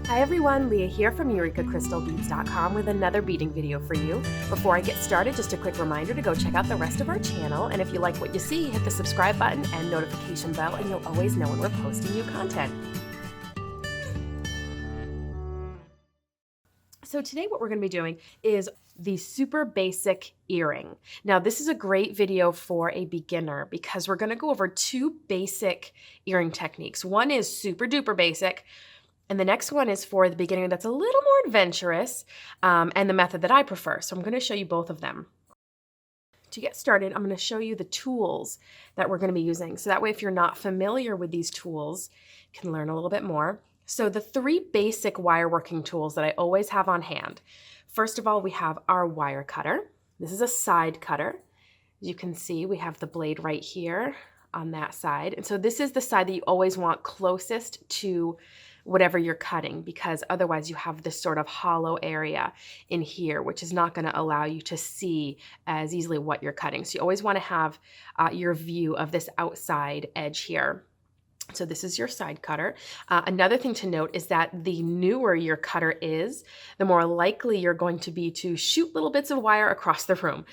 Hi everyone, Leah here from EurekaCrystalBeads.com with another beading video for you. Before I get started, just a quick reminder to go check out the rest of our channel, and if you like what you see, hit the subscribe button and notification bell and you'll always know when we're posting new content. So today what we're going to be doing is the super basic earring. Now this is a great video for a beginner because we're going to go over two basic earring techniques. One is super duper basic, and the next one is for the beginner that's a little more adventurous, and the method that I prefer. So I'm going to show you both of them. To get started, I'm going to show you the tools that we're going to be using. So that way, if you're not familiar with these tools, you can learn a little bit more. So the three basic wire working tools that I always have on hand. First of all, we have our wire cutter. This is a side cutter. As you can see, we have the blade right here on that side. And so this is the side that you always want closest to whatever you're cutting, because otherwise you have this sort of hollow area in here, which is not going to allow you to see as easily what you're cutting. So you always want to have your view of this outside edge here. So this is your side cutter. Another thing to note is that the newer your cutter is, the more likely you're going to be to shoot little bits of wire across the room.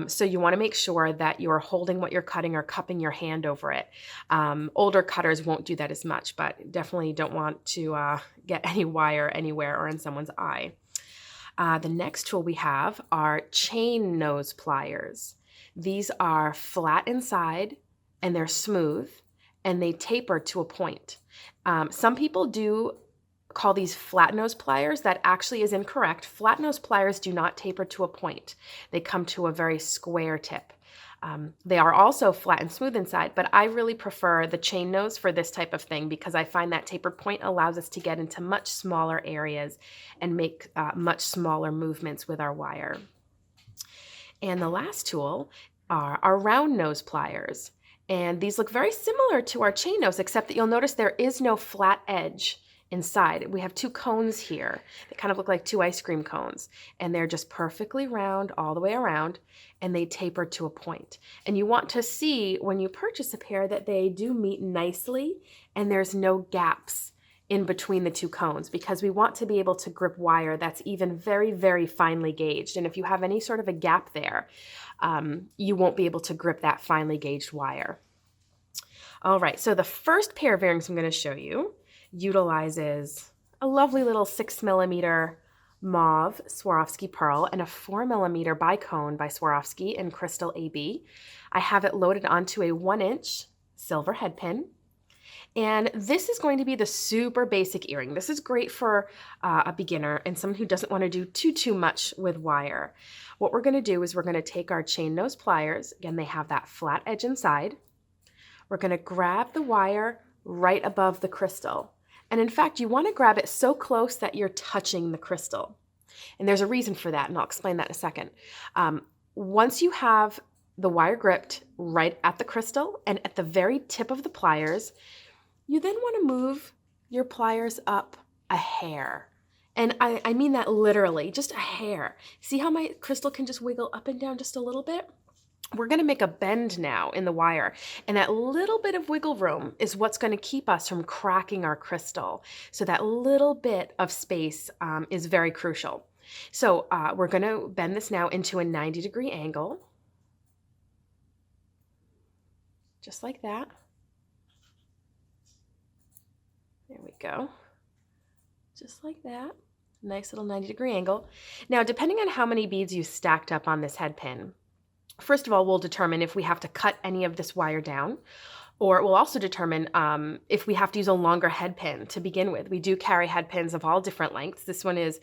So you want to make sure that you're holding what you're cutting or cupping your hand over it. Older cutters won't do that as much, but definitely don't want to get any wire anywhere or in someone's eye. The next tool we have are chain nose pliers. These are flat inside and they're smooth, and they taper to a point. Some people do call these flat nose pliers. That actually is incorrect. Flat nose pliers do not taper to a point. They come to a very square tip. They are also flat and smooth inside, but I really prefer the chain nose for this type of thing because I find that tapered point allows us to get into much smaller areas and make much smaller movements with our wire. And the last tool are our round nose pliers. And these look very similar to our chain nose, except that you'll notice there is no flat edge inside. We have two cones here that kind of look like two ice cream cones, and they're just perfectly round all the way around, and they taper to a point. And you want to see when you purchase a pair that they do meet nicely and there's no gaps in between the two cones, because we want to be able to grip wire that's even very, very finely gauged. And if you have any sort of a gap there, you won't be able to grip that finely gauged wire. All right, so the first pair of earrings I'm going to show you utilizes a lovely little 6mm mauve Swarovski pearl and a 4mm bicone by Swarovski in crystal AB. I have it loaded onto a 1-inch silver head pin. And this is going to be the super basic earring. This is great for a beginner and someone who doesn't want to do too much with wire. What we're going to do is we're going to take our chain nose pliers. Again, they have that flat edge inside. We're going to grab the wire right above the crystal. And in fact, you want to grab it so close that you're touching the crystal. And there's a reason for that, and I'll explain that in a second. Once you have the wire gripped right at the crystal and at the very tip of the pliers, you then want to move your pliers up a hair. And I mean that literally, just a hair. See how my crystal can just wiggle up and down just a little bit? We're going to make a bend now in the wire, and that little bit of wiggle room is what's going to keep us from cracking our crystal. So that little bit of space is very crucial. So we're going to bend this now into a 90-degree angle, just like that. There we go. Just like that. Nice little 90-degree angle. Now, depending on how many beads you stacked up on this head pin, first of all, we'll determine if we have to cut any of this wire down, or it will also determine if we have to use a longer head pin to begin with. We do carry head pins of all different lengths. This one is,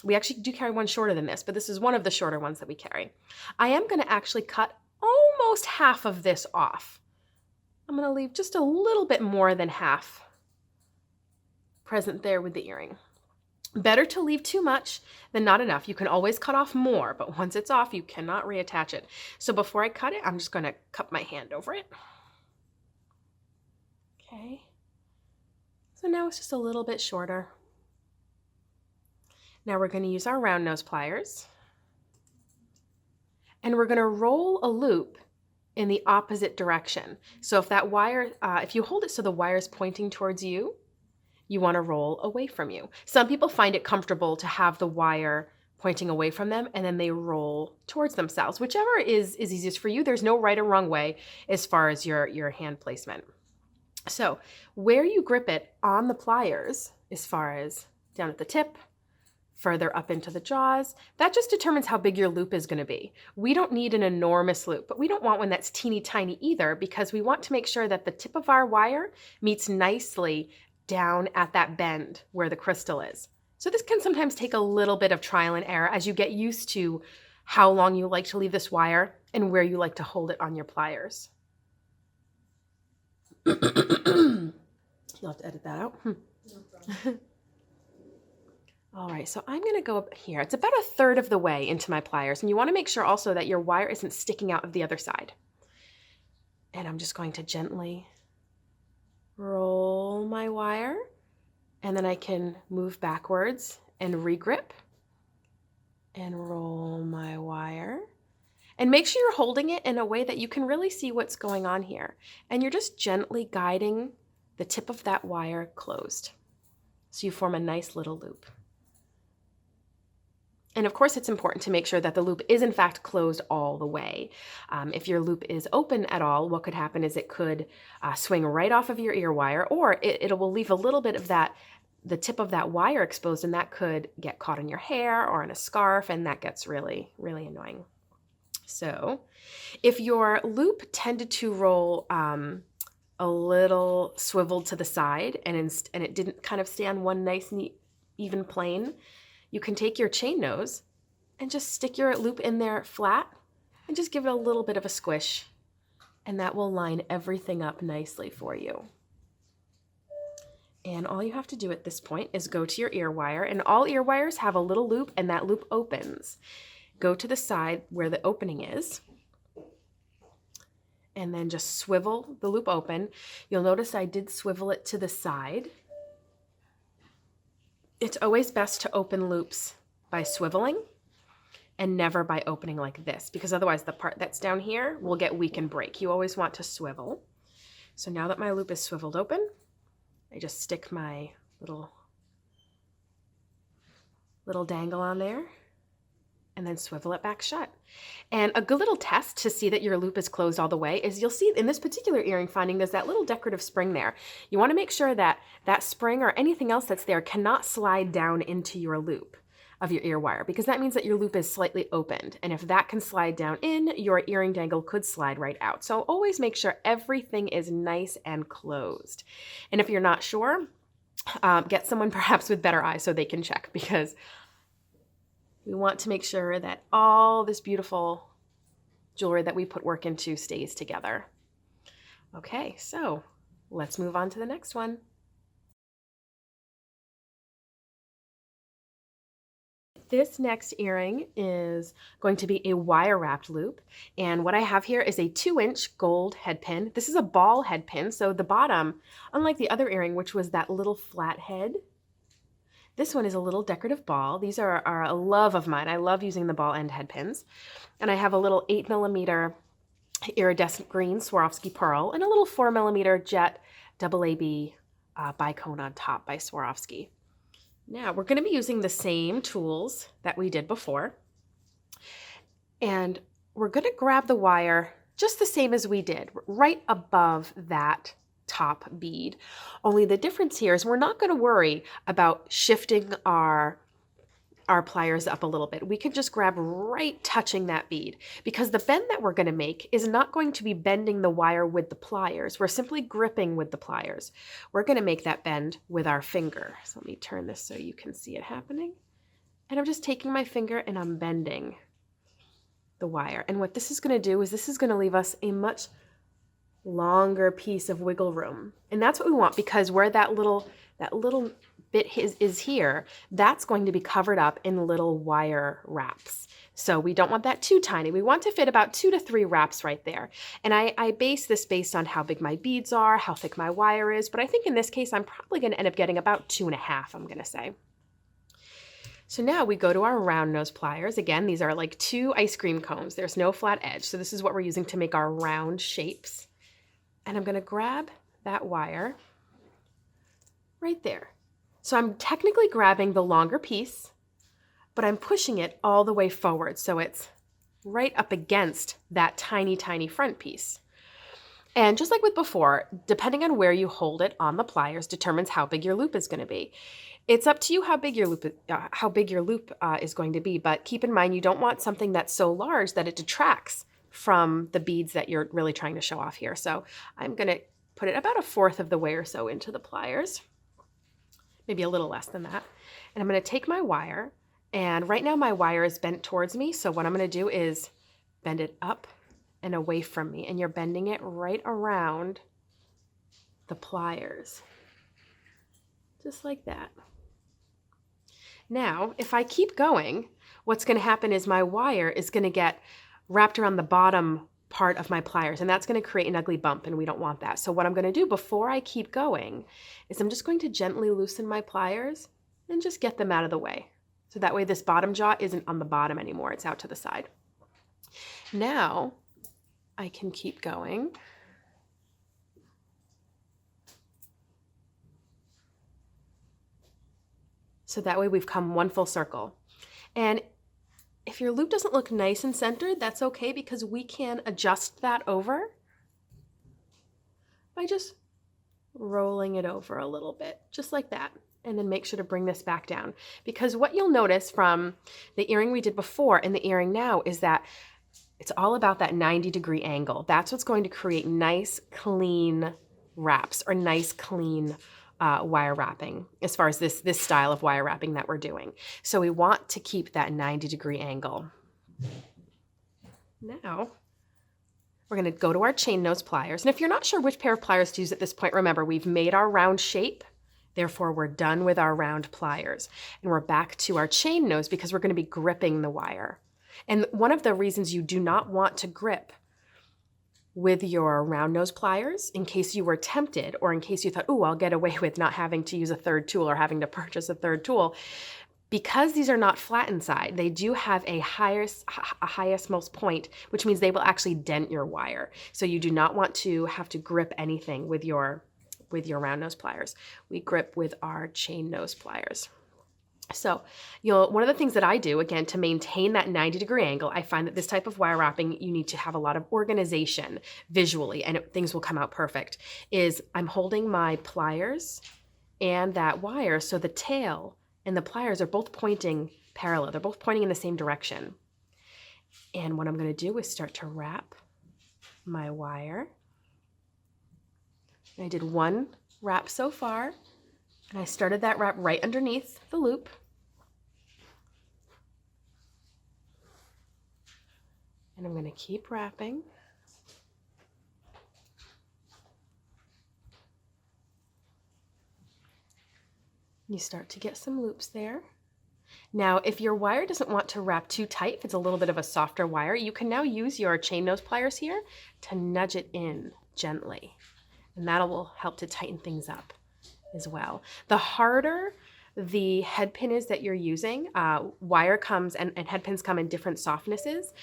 we actually do carry one shorter than this, but this is one of the shorter ones that we carry. I am going to actually cut almost half of this off. I'm going to leave just a little bit more than half present there with the earring. Better to leave too much than not enough. You can always cut off more, but once it's off, you cannot reattach it. So before I cut it, I'm just going to cup my hand over it. Okay. So now it's just a little bit shorter. Now we're going to use our round nose pliers. And we're going to roll a loop in the opposite direction. So if that wire, if you hold it so the wire is pointing towards you, you want to roll away from you. Some people find it comfortable to have the wire pointing away from them and then they roll towards themselves. Whichever is easiest for you. There's no right or wrong way as far as your hand placement. So where you grip it on the pliers, as far as down at the tip, further up into the jaws, that just determines how big your loop is going to be. We don't need an enormous loop, but we don't want one that's teeny tiny either, because we want to make sure that the tip of our wire meets nicely down at that bend where the crystal is. So this can sometimes take a little bit of trial and error as you get used to how long you like to leave this wire and where you like to hold it on your pliers. You'll have to edit that out. No problem. All right, so I'm gonna go up here. It's about 1/3 of the way into my pliers, and you wanna make sure also that your wire isn't sticking out of the other side. And I'm just going to gently roll my wire, and then I can move backwards and regrip and roll my wire. And make sure you're holding it in a way that you can really see what's going on here. And you're just gently guiding the tip of that wire closed. So you form a nice little loop. And of course, it's important to make sure that the loop is in fact closed all the way. If your loop is open at all, what could happen is it could swing right off of your ear wire, or it will leave a little bit of the tip of that wire exposed, and that could get caught in your hair or in a scarf, and that gets really, really annoying. So if your loop tended to roll a little swiveled to the side and it didn't kind of stay on one nice, neat, even plane, you can take your chain nose and just stick your loop in there flat and just give it a little bit of a squish, and that will line everything up nicely for you. And all you have to do at this point is go to your ear wire, and all ear wires have a little loop, and that loop opens. Go to the side where the opening is, and then just swivel the loop open. You'll notice I did swivel it to the side. It's always best to open loops by swiveling and never by opening like this, because otherwise the part that's down here will get weak and break. You always want to swivel. So now that my loop is swiveled open, I just stick my little dangle on there and then swivel it back shut. And a good little test to see that your loop is closed all the way is you'll see in this particular earring finding there's that little decorative spring there. You want to make sure that that spring or anything else that's there cannot slide down into your loop of your ear wire, because that means that your loop is slightly opened. And if that can slide down in, your earring dangle could slide right out. So always make sure everything is nice and closed. And if you're not sure, get someone perhaps with better eyes so they can check, because we want to make sure that all this beautiful jewelry that we put work into stays together. Okay, so let's move on to the next one. This next earring is going to be a wire wrapped loop. And what I have here is a 2-inch gold head pin. This is a ball head pin. So the bottom, unlike the other earring, which was that little flat head, this one is a little decorative ball. These are a love of mine. I love using the ball end head pins. And I have a little 8mm iridescent green Swarovski pearl and a little 4mm jet AAB bicone on top by Swarovski. Now we're going to be using the same tools that we did before. And we're going to grab the wire just the same as we did, right above that top bead. Only the difference here is we're not going to worry about shifting our pliers up a little bit. We can just grab right touching that bead, because the bend that we're going to make is not going to be bending the wire with the pliers. We're simply gripping with the pliers. We're going to make that bend with our finger. So let me turn this so you can see it happening. And I'm just taking my finger and I'm bending the wire. And what this is going to do is this is going to leave us a much longer piece of wiggle room. And that's what we want, because where that little bit is here, that's going to be covered up in little wire wraps. So we don't want that too tiny. We want to fit about 2 to 3 wraps right there. And I base this based on how big my beads are, how thick my wire is, but I think in this case I'm probably going to end up getting about 2.5, I'm going to say. So now we go to our round nose pliers. Again, these are like 2 ice cream cones. There's no flat edge. So this is what we're using to make our round shapes. And I'm going to grab that wire right there. So I'm technically grabbing the longer piece, but I'm pushing it all the way forward so it's right up against that tiny, tiny front piece. And just like with before, depending on where you hold it on the pliers determines how big your loop is going to be. It's up to you how big your loop is going to be, but keep in mind you don't want something that's so large that it detracts from the beads that you're really trying to show off here. So I'm going to put it about 1/4 of the way or so into the pliers, maybe a little less than that. And I'm going to take my wire, and right now my wire is bent towards me, so what I'm going to do is bend it up and away from me, and you're bending it right around the pliers, just like that. Now, if I keep going, what's going to happen is my wire is going to get wrapped around the bottom part of my pliers, and that's going to create an ugly bump, and we don't want that. So what I'm going to do before I keep going is I'm just going to gently loosen my pliers and just get them out of the way. So that way this bottom jaw isn't on the bottom anymore, it's out to the side. Now I can keep going. So that way we've come one full circle. And if your loop doesn't look nice and centered, that's okay, because we can adjust that over by just rolling it over a little bit, just like that. And then make sure to bring this back down. Because what you'll notice from the earring we did before and the earring now is that it's all about that 90-degree angle. That's what's going to create nice, clean wraps, or nice, clean wire wrapping, as far as this style of wire wrapping that we're doing. So we want to keep that 90-degree angle. Now, we're going to go to our chain nose pliers. And if you're not sure which pair of pliers to use at this point, remember, we've made our round shape. Therefore, we're done with our round pliers. And we're back to our chain nose because we're going to be gripping the wire. And one of the reasons you do not want to grip with your round nose pliers, in case you were tempted, or in case you thought, oh, I'll get away with not having to use a third tool or having to purchase a third tool, because these are not flat inside, they do have a highest most point, which means they will actually dent your wire. So you do not want to have to grip anything with your round nose pliers. We grip with our chain nose pliers. So one of the things that I do, again, to maintain that 90-degree angle, I find that this type of wire wrapping, you need to have a lot of organization visually, and things will come out perfect, is I'm holding my pliers and that wire so the tail and the pliers are both pointing parallel. They're both pointing in the same direction. And what I'm going to do is start to wrap my wire. I did one wrap so far, and I started that wrap right underneath the loop. And I'm going to keep wrapping. You start to get some loops there. Now, if your wire doesn't want to wrap too tight, if it's a little bit of a softer wire, you can now use your chain nose pliers here to nudge it in gently. And that will help to tighten things up as well. The harder the head pin is that you're using, wire comes and head pins come in different softnesses,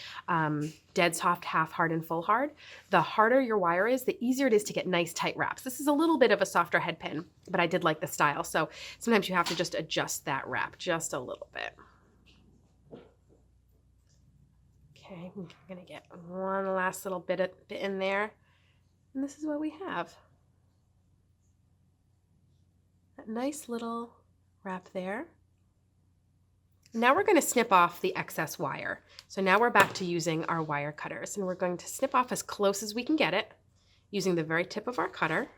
dead soft, half hard, and full hard. The harder your wire is, the easier it is to get nice tight wraps. This is a little bit of a softer head pin, but I did like the style. So sometimes you have to just adjust that wrap just a little bit. Okay, I'm gonna get one last little bit in there. And this is what we have. That nice little wrap there. Now we're going to snip off the excess wire. So now we're back to using our wire cutters, and we're going to snip off as close as we can get it using the very tip of our cutter.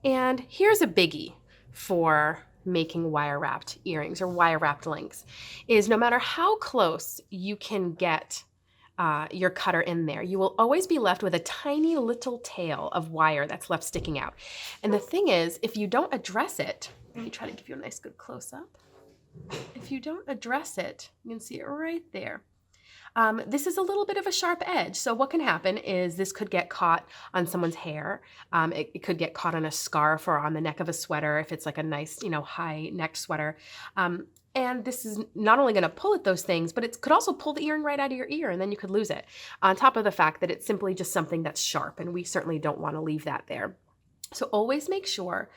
And here's a biggie for making wire wrapped earrings or wire wrapped links, is no matter how close you can get your cutter in there, you will always be left with a tiny little tail of wire that's left sticking out. And the thing is, if you don't address it, let me try to give you a nice good close-up. If you don't address it, you can see it right there. This is a little bit of a sharp edge. So what can happen is this could get caught on someone's hair. It could get caught on a scarf or on the neck of a sweater if it's like a nice, high neck sweater. And this is not only going to pull at those things, but it could also pull the earring right out of your ear, and then you could lose it. On top of the fact that it's simply just something that's sharp, and we certainly don't want to leave that there. So always make sure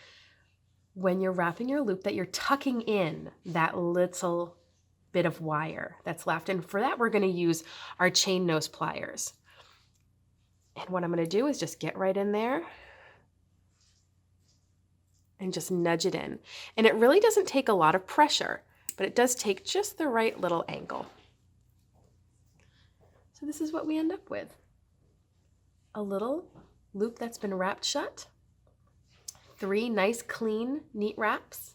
when you're wrapping your loop that you're tucking in that little bit of wire that's left. And for that, we're going to use our chain nose pliers. And what I'm going to do is just get right in there and just nudge it in. And it really doesn't take a lot of pressure, but it does take just the right little angle. So this is what we end up with. A little loop that's been wrapped shut. 3 nice, clean, neat wraps.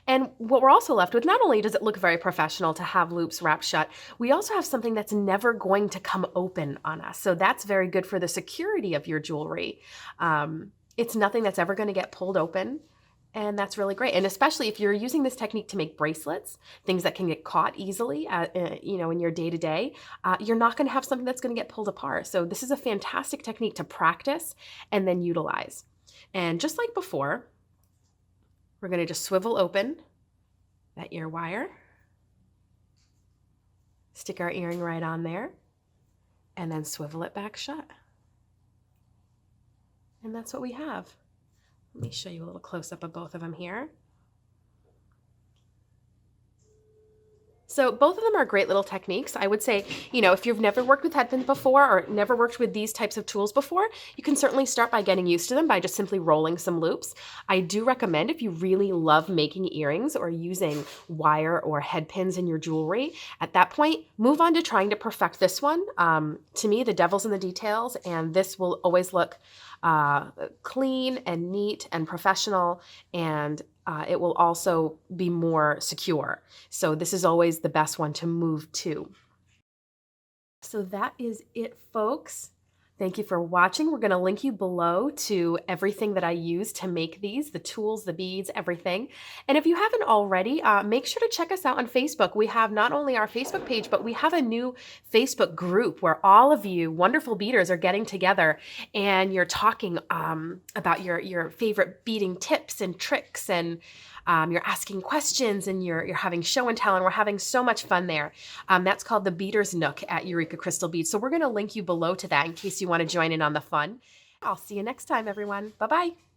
And what we're also left with, not only does it look very professional to have loops wrapped shut, we also have something that's never going to come open on us. So that's very good for the security of your jewelry. It's nothing that's ever going to get pulled open. And that's really great. And especially if you're using this technique to make bracelets, things that can get caught easily, in your day-to-day, you're not going to have something that's going to get pulled apart. So this is a fantastic technique to practice and then utilize. And just like before, we're going to just swivel open that ear wire, stick our earring right on there, and then swivel it back shut. And that's what we have. Let me show you a little close-up of both of them here. So both of them are great little techniques. I would say, if you've never worked with headpins before or never worked with these types of tools before, you can certainly start by getting used to them by just simply rolling some loops. I do recommend, if you really love making earrings or using wire or headpins in your jewelry, at that point, move on to trying to perfect this one. To me, the devil's in the details, and this will always look clean and neat and professional, and it will also be more secure. So this is always the best one to move to. So that is it, folks. Thank you for watching. We're going to link you below to everything that I use to make these, the tools, the beads, everything. And if you haven't already, make sure to check us out on Facebook. We have not only our Facebook page, but we have a new Facebook group where all of you wonderful beaders are getting together and you're talking about your favorite beading tips and tricks, and you're asking questions, and you're having show and tell, and we're having so much fun there. That's called the Beader's Nook at Eureka Crystal Beads. So we're going to link you below to that in case you want to join in on the fun. I'll see you next time, everyone. Bye-bye.